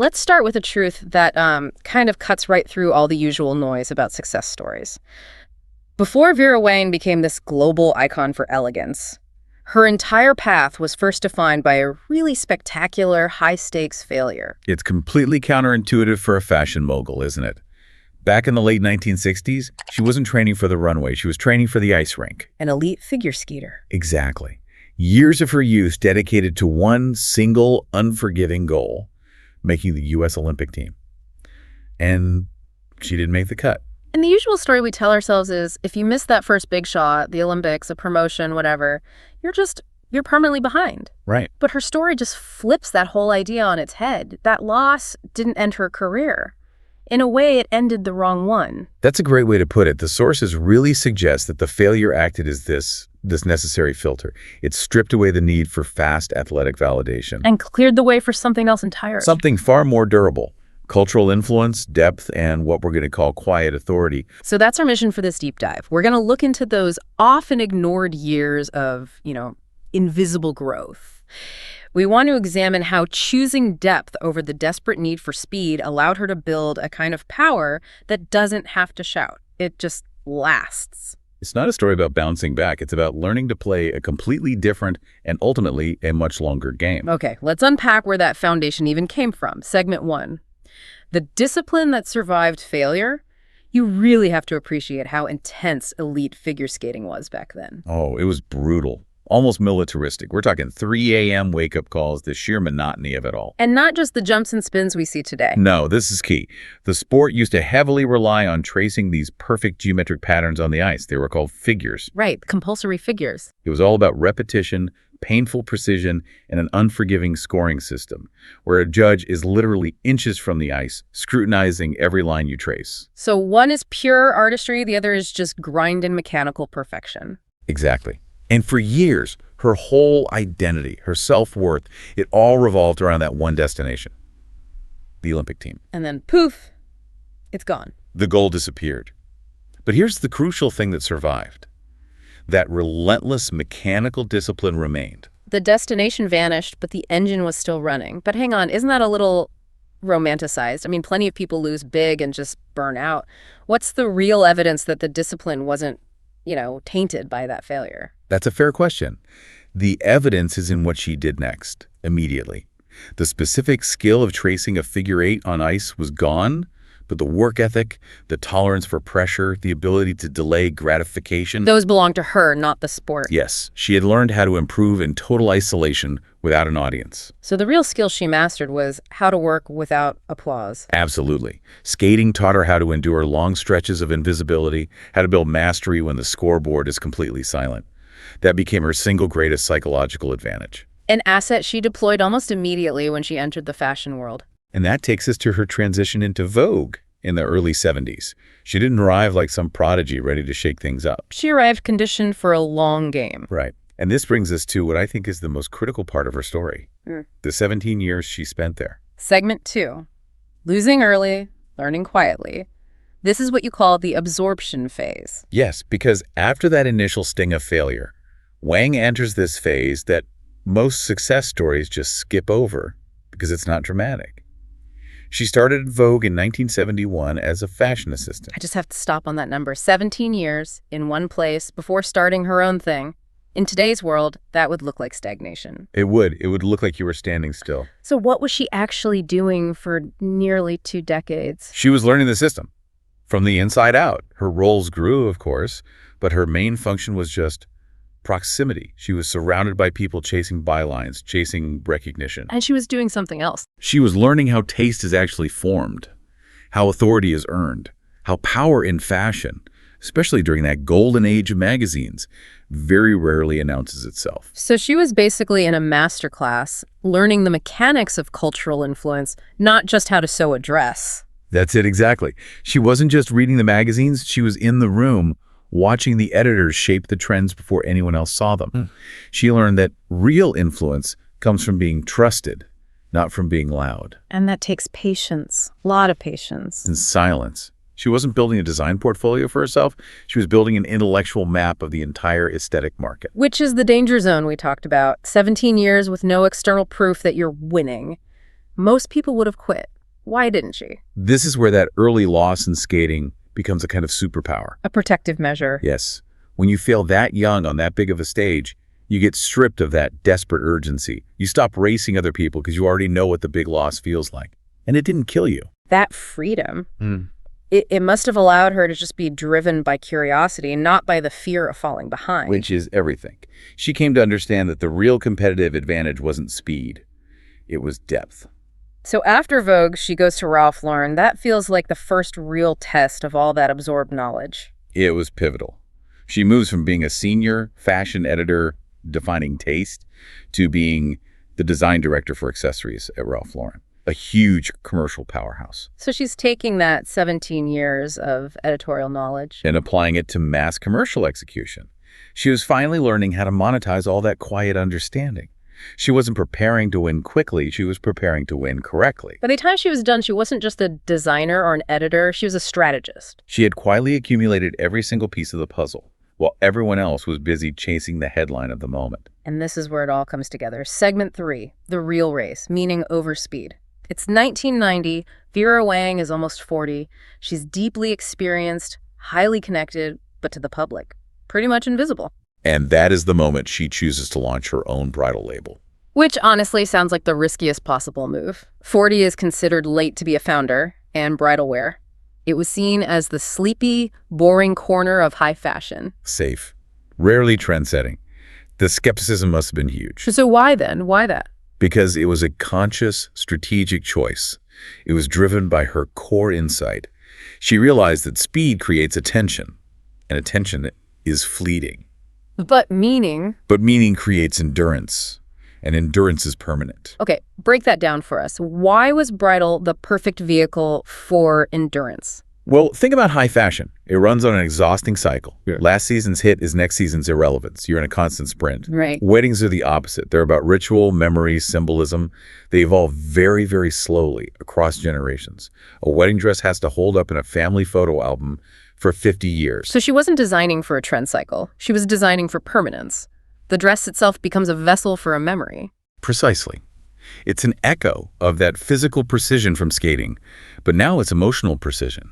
Let's start with a truth that kind of cuts right through all the usual noise about success stories. Before Vera Wang became this global icon for elegance, her entire path was first defined by a really spectacular, high-stakes failure. It's completely counterintuitive for a fashion mogul, isn't it? Back in the late 1960s, she wasn't training for the runway. She was training for the ice rink. An elite figure skater. Exactly. Years of her youth dedicated to one single, unforgiving goal, making the U.S. Olympic team. And she didn't make the cut. And the usual story we tell ourselves is, if you miss that first big shot, the Olympics, a promotion, whatever, you're permanently behind. Right. But her story just flips that whole idea on its head. That loss didn't end her career. In a way, it ended the wrong one. That's a great way to put it. The sources really suggest that the failure acted as this necessary filter. It stripped away the need for fast athletic validation. And cleared the way for something else entirely. Something far more durable. Cultural influence, depth, and what we're going to call quiet authority. So that's our mission for this deep dive. We're going to look into those often ignored years of, invisible growth. We want to examine how choosing depth over the desperate need for speed allowed her to build a kind of power that doesn't have to shout. It just lasts. It's not a story about bouncing back. It's about learning to play a completely different and ultimately a much longer game. Okay, let's unpack where that foundation even came from. Segment 1. The discipline that survived failure. You really have to appreciate how intense elite figure skating was back then. Oh, it was brutal. Almost militaristic. We're talking 3 a.m. wake-up calls, the sheer monotony of it all. And not just the jumps and spins we see today. No, this is key. The sport used to heavily rely on tracing these perfect geometric patterns on the ice. They were called figures. Right, compulsory figures. It was all about repetition, painful precision, and an unforgiving scoring system, where a judge is literally inches from the ice, scrutinizing every line you trace. So one is pure artistry, the other is just grind and mechanical perfection. Exactly. And for years, her whole identity, her self-worth, it all revolved around that one destination, the Olympic team. And then poof, it's gone. The goal disappeared. But here's the crucial thing that survived. That relentless mechanical discipline remained. The destination vanished, but the engine was still running. But hang on, isn't that a little romanticized? I mean, plenty of people lose big and just burn out. What's the real evidence that the discipline wasn't, tainted by that failure? That's a fair question. The evidence is in what she did next, immediately. The specific skill of tracing a figure 8 on ice was gone, but the work ethic, the tolerance for pressure, the ability to delay gratification. Those belong to her, not the sport. Yes, she had learned how to improve in total isolation without an audience. So the real skill she mastered was how to work without applause. Absolutely. Skating taught her how to endure long stretches of invisibility, how to build mastery when the scoreboard is completely silent. That became her single greatest psychological advantage. An asset she deployed almost immediately when she entered the fashion world. And that takes us to her transition into Vogue in the early 70s. She didn't arrive like some prodigy ready to shake things up. She arrived conditioned for a long game. Right. And this brings us to what I think is the most critical part of her story. The 17 years she spent there. Segment 2. Losing early, learning quietly. This is what you call the absorption phase. Yes, because after that initial sting of failure, Wang enters this phase that most success stories just skip over because it's not dramatic. She started at Vogue in 1971 as a fashion assistant. I just have to stop on that number. 17 years in one place before starting her own thing. In today's world, that would look like stagnation. It would. It would look like you were standing still. So what was she actually doing for nearly 2 decades? She was learning the system from the inside out. Her roles grew, of course, but her main function was just proximity. She was surrounded by people chasing bylines, chasing recognition. And she was doing something else. She was learning how taste is actually formed, how authority is earned, how power in fashion, especially during that golden age of magazines, very rarely announces itself. So she was basically in a masterclass, learning the mechanics of cultural influence, not just how to sew a dress. That's it exactly. She wasn't just reading the magazines, she was in the room, watching the editors shape the trends before anyone else saw them. She learned that real influence comes from being trusted, not from being loud. And that takes patience, a lot of patience. And silence. She wasn't building a design portfolio for herself. She was building an intellectual map of the entire aesthetic market. Which is the danger zone we talked about. 17 years with no external proof that you're winning. Most people would have quit. Why didn't she? This is where that early loss in skating becomes a kind of superpower. A protective measure. Yes. When you fail that young on that big of a stage, you get stripped of that desperate urgency. You stop racing other people because you already know what the big loss feels like. And it didn't kill you. That freedom, it must have allowed her to just be driven by curiosity, not by the fear of falling behind. Which is everything. She came to understand that the real competitive advantage wasn't speed. It was depth. So after Vogue, she goes to Ralph Lauren. That feels like the first real test of all that absorbed knowledge. It was pivotal. She moves from being a senior fashion editor defining taste to being the design director for accessories at Ralph Lauren, a huge commercial powerhouse. So she's taking that 17 years of editorial knowledge and applying it to mass commercial execution. She was finally learning how to monetize all that quiet understanding. She wasn't preparing to win quickly, she was preparing to win correctly. By the time she was done, she wasn't just a designer or an editor, she was a strategist. She had quietly accumulated every single piece of the puzzle, while everyone else was busy chasing the headline of the moment. And this is where it all comes together. Segment 3, the real race, meaning over speed. It's 1990, Vera Wang is almost 40. She's deeply experienced, highly connected, but to the public, pretty much invisible. And that is the moment she chooses to launch her own bridal label. Which honestly sounds like the riskiest possible move. 40 is considered late to be a founder, and bridal wear. It was seen as the sleepy, boring corner of high fashion. Safe. Rarely trend-setting. The skepticism must have been huge. So why then? Why that? Because it was a conscious, strategic choice. It was driven by her core insight. She realized that speed creates attention, and attention is fleeting. But meaning? But meaning creates endurance, and endurance is permanent. Okay, break that down for us. Why was bridal the perfect vehicle for endurance? Well, think about high fashion. It runs on an exhausting cycle. Yeah. Last season's hit is next season's irrelevance. You're in a constant sprint. Right. Weddings are the opposite. They're about ritual, memory, symbolism. They evolve very, very slowly across generations. A wedding dress has to hold up in a family photo album for 50 years. So she wasn't designing for a trend cycle. She was designing for permanence. The dress itself becomes a vessel for a memory. Precisely. It's an echo of that physical precision from skating, but now it's emotional precision.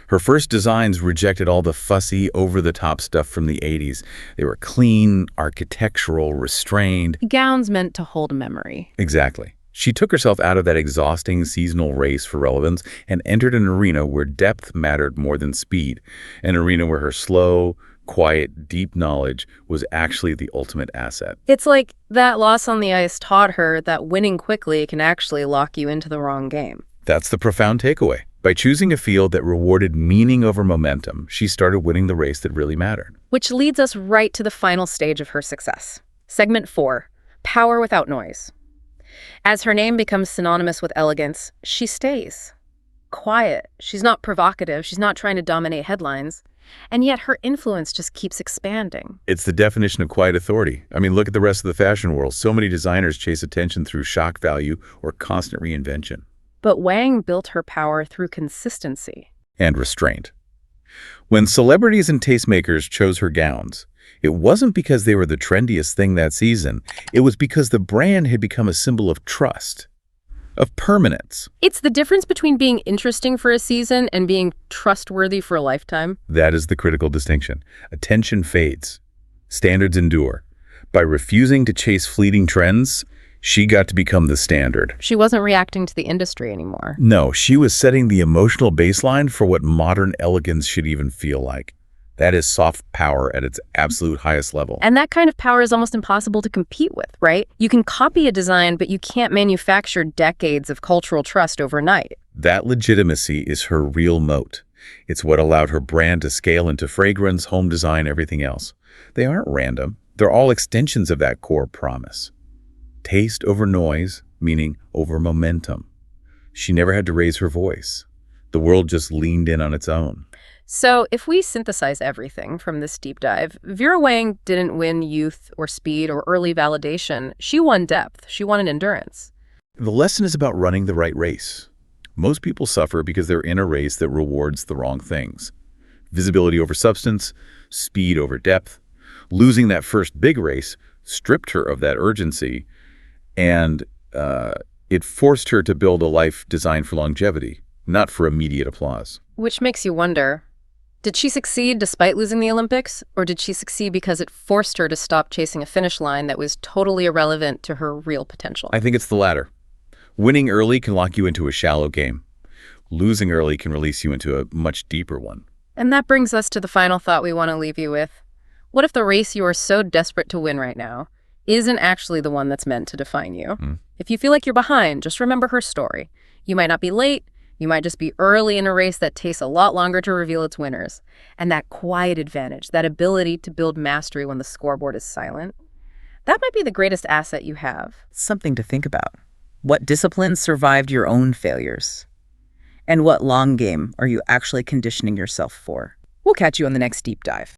Her first designs rejected all the fussy, over-the-top stuff from the 80s. They were clean, architectural, restrained. Gowns meant to hold a memory. Exactly. She took herself out of that exhausting seasonal race for relevance and entered an arena where depth mattered more than speed, an arena where her slow, quiet, deep knowledge was actually the ultimate asset. It's like that loss on the ice taught her that winning quickly can actually lock you into the wrong game. That's the profound takeaway. By choosing a field that rewarded meaning over momentum, she started winning the race that really mattered. Which leads us right to the final stage of her success. Segment 4, power without noise. As her name becomes synonymous with elegance, she stays quiet. She's not provocative. She's not trying to dominate headlines. And yet her influence just keeps expanding. It's the definition of quiet authority. I mean, look at the rest of the fashion world. So many designers chase attention through shock value or constant reinvention. But Wang built her power through consistency. And restraint. When celebrities and tastemakers chose her gowns, it wasn't because they were the trendiest thing that season. It was because the brand had become a symbol of trust, of permanence. It's the difference between being interesting for a season and being trustworthy for a lifetime. That is the critical distinction. Attention fades. Standards endure. By refusing to chase fleeting trends, she got to become the standard. She wasn't reacting to the industry anymore. No, she was setting the emotional baseline for what modern elegance should even feel like. That is soft power at its absolute highest level. And that kind of power is almost impossible to compete with, right? You can copy a design, but you can't manufacture decades of cultural trust overnight. That legitimacy is her real moat. It's what allowed her brand to scale into fragrance, home design, everything else. They aren't random. They're all extensions of that core promise. Taste over noise, meaning over momentum. She never had to raise her voice. The world just leaned in on its own. So if we synthesize everything from this deep dive, Vera Wang didn't win youth or speed or early validation. She won depth. She won an endurance. The lesson is about running the right race. Most people suffer because they're in a race that rewards the wrong things. Visibility over substance, speed over depth. Losing that first big race stripped her of that urgency and It forced her to build a life designed for longevity, not for immediate applause. Which makes you wonder, did she succeed despite losing the Olympics, or did she succeed because it forced her to stop chasing a finish line that was totally irrelevant to her real potential? I think it's the latter. Winning early can lock you into a shallow game. Losing early can release you into a much deeper one. And that brings us to the final thought we want to leave you with. What if the race you are so desperate to win right now isn't actually the one that's meant to define you? If you feel like you're behind, just remember her story. You might not be late. You might just be early in a race that takes a lot longer to reveal its winners. And that quiet advantage, that ability to build mastery when the scoreboard is silent, that might be the greatest asset you have. Something to think about. What disciplines survived your own failures? And what long game are you actually conditioning yourself for? We'll catch you on the next deep dive.